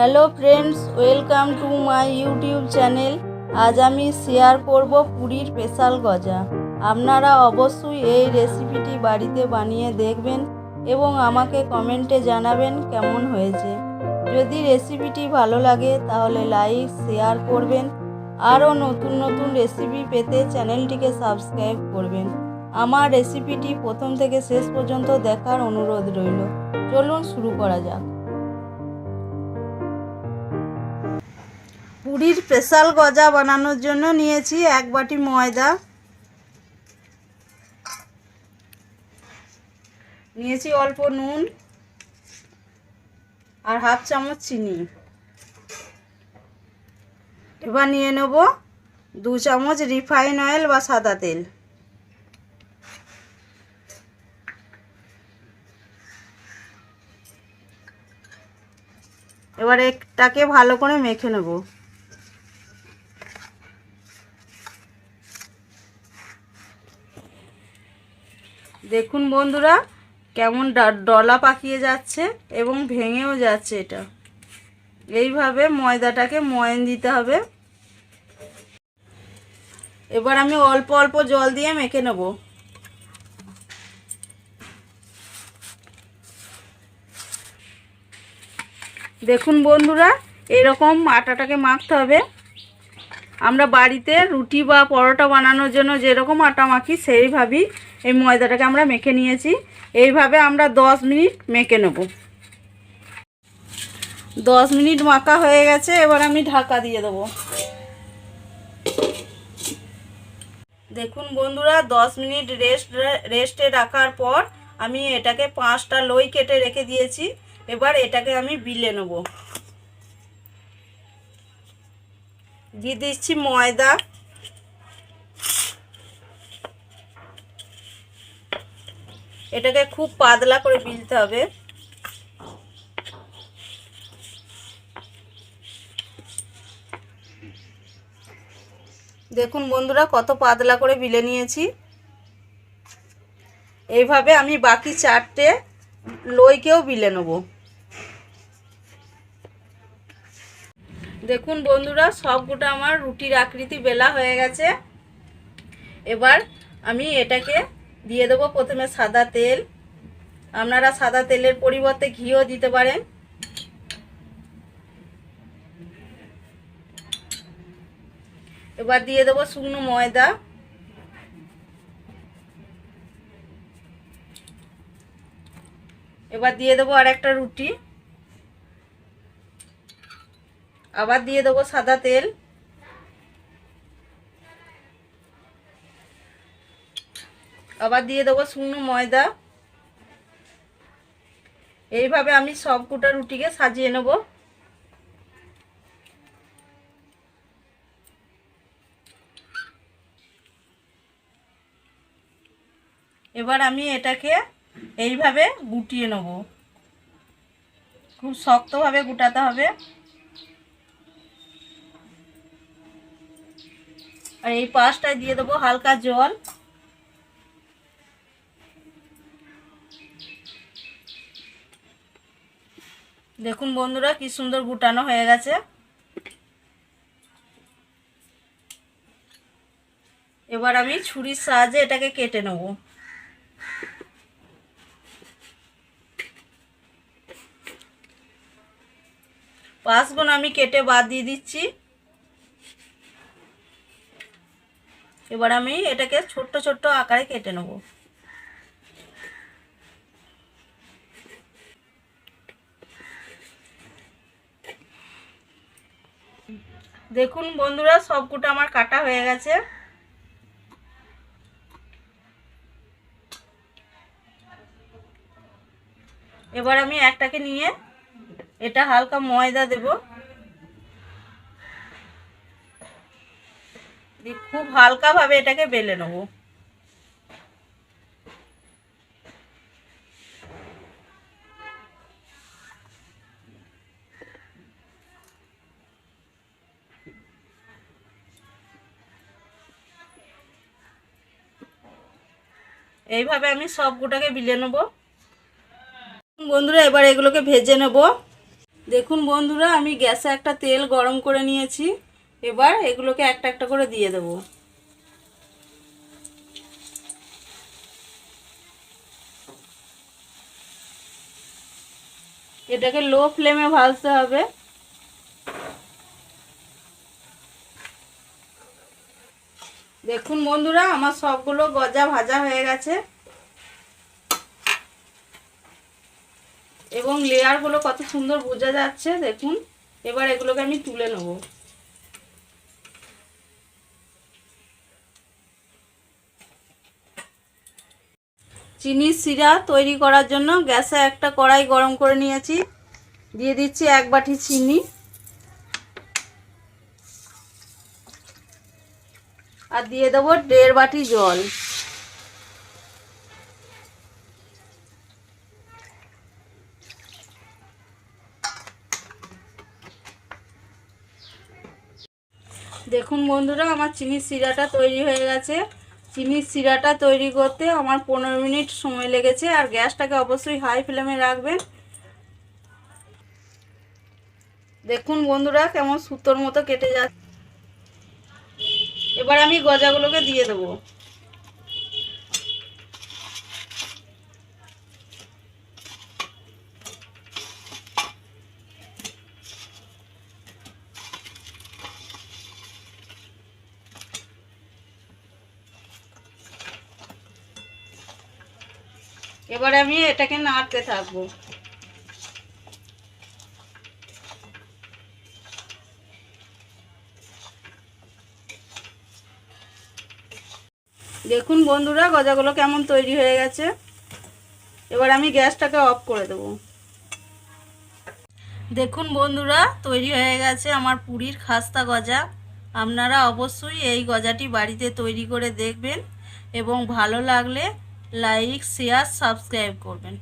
Hello friends, welcome to my YouTube channel. আজ আমি share করব পুরীর স্পেশাল গজা। আপনারা অবশ্যই এই রেসিপিটি বাড়িতে বানিয়ে দেখবেন এবং আমাকে কমেন্টে জানাবেন কেমন হয়েছে। যদি রেসিপিটি ভালো লাগে তাহলে লাইক শেয়ার করবেন। আরও নতুন নতুন রেসিপি পেতে চ্যানেলটিকে সাবস্ক্রাইব করবেন। আমার রেসিপিটি প্রথম থেকে শেষ পর্যন্ত দেখার অনুরোধ রইল। চলুন শুরু করা যাক। পুরীর স্পেশাল গজা বানানোর জন্য নিয়েছি 1 বাটি ময়দা, নিয়েছি অল্প নুন আর হাফ চামচ চিনি। এবার নিয়ে নেব 2 চামচ রিফাইন অয়েল বা সাদা তেল। এবার এটাকে ভালো করে মেখে নেব। দেখুন বন্ধুরা, কেমন ডলা পাকিয়ে যাচ্ছে এবং ভেঙেও যাচ্ছে। এটা এইভাবে ময়দাটাকে ময়ান দিতে হবে। এবার আমি অল্প অল্প জল দিয়ে মেখে নেব। দেখুন বন্ধুরা, এরকম আটাটাকে মাখতে হবে। আমরা বাড়িতে রুটি বা পরোটা বানানোর জন্য যেরকম আটা মাখি সেইভাবেই এই ময়দাটাকে আমরা মেখে নিয়েছি। এইভাবে আমরা 10 মিনিট মেখে নেব। 10 মিনিট মাখা হয়ে গেছে। এবার আমি ঢাকা দিয়ে দেবো। দেখুন বন্ধুরা, 10 মিনিট রেস্টে রাখার পর আমি এটাকে 5টা লই কেটে রেখে দিয়েছি। এবার এটাকে আমি বিলে নেব। দিয়ে দিচ্ছি ময়দা, এটাকে খুব পাতলা করে বিলতে হবে। দেখুন বন্ধুরা, কত পাতলা করে বিলে নিয়েছি। এইভাবে আমি বাকি 4টে লইকেও বিলে নেব। দেখুন বন্ধুরা, সবকটা আমার রুটির আকৃতি বেলা হয়ে গেছে। এবার আমি এটাকে দিয়ে দেবো প্রথমে সাদা তেল। আপনারা সাদা তেলের পরিবর্তে ঘিও দিতে পারেন। এবার দিয়ে দেবো শুকনো ময়দা। এবার দিয়ে দেবো আর একটা রুটি। আবার দিয়ে দেবো সাদা তেল। আবার দিয়ে দেবো শুকনো ময়দা। এইভাবে আমি সবকটা রুটিকে সাজিয়ে নেব। এবার আমি এটাকে এইভাবে গুটিয়ে নেব। খুব শক্তভাবে গুটাতে হবে। আর এই পাশটায় দিয়ে দেবো হালকা জল। দেখুন বন্ধুরা, কি সুন্দর গুটানো হয়ে গেছে। এবার আমি ছুরির সাহায্যে এটাকে কেটে নেব। পাঁচগুলো আমি কেটে বাদ দিয়ে দিচ্ছি। এবার আমি এটাকে ছোট্ট ছোট্ট আকারে কেটে নেব। দেখুন বন্ধুরা, সবকটা আমার কাটা হয়ে গেছে। এবার আমি একটাকে নিয়ে এটা হালকা ময়দা দেব। খুব হালকাভাবে এটাকে বেলে নেব। এইভাবে আমি সবগুটাকে বিলে নেব। বন্ধুরা, এবার এগুলোকে ভেজে নেব। দেখুন বন্ধুরা, আমি গ্যাসে একটা তেল গরম করে নিয়েছি। এবার এগুলোকে একটা একটা করে দিয়ে দেবো। এটাকে লো ফ্লেমে ভাজতে হবে। দেখুন বন্ধুরা, আমার সবগুলো গজা ভাজা হয়ে গেছে এবং লেয়ারগুলো কত সুন্দর বোঝা যাচ্ছে দেখুন। এবার এগুলোকে আমি তুলে নেব। চিনির শিরা তৈরি করার জন্য গ্যাসে একটা কড়াই গরম করে নিয়েছি। দিয়ে দিচ্ছি 1 বাটি চিনি আর দিয়ে দেবো 1.5 বাটি জল। দেখুন বন্ধুরা, আমার চিনির শিরাটা তৈরি হয়ে গেছে। চিনির শিরাটা তৈরি করতে আমার 15 মিনিট সময় লেগেছে। আর গ্যাসটাকে অবশ্যই হাই ফ্লেমে রাখবেন। দেখুন বন্ধুরা, কেমন সুতোর মতো কেটে যাচ্ছে। এবার আমি গজাগুলোকে দিয়ে দেবো। এবার আমি এটাকে নাড়তে থাকবো। দেখুন বন্ধুরা, গজাগুলো কেমন তৈরি হয়ে গেছে। এবার আমি গ্যাসটাকে অফ করে দেবো। দেখুন বন্ধুরা, তৈরি হয়ে গেছে আমার পুরীর খাস্তা গজা। আপনারা অবশ্যই এই গজাটি বাড়িতে তৈরি করে দেখবেন এবং ভালো লাগলে লাইক, শেয়ার, সাবস্ক্রাইব করবেন।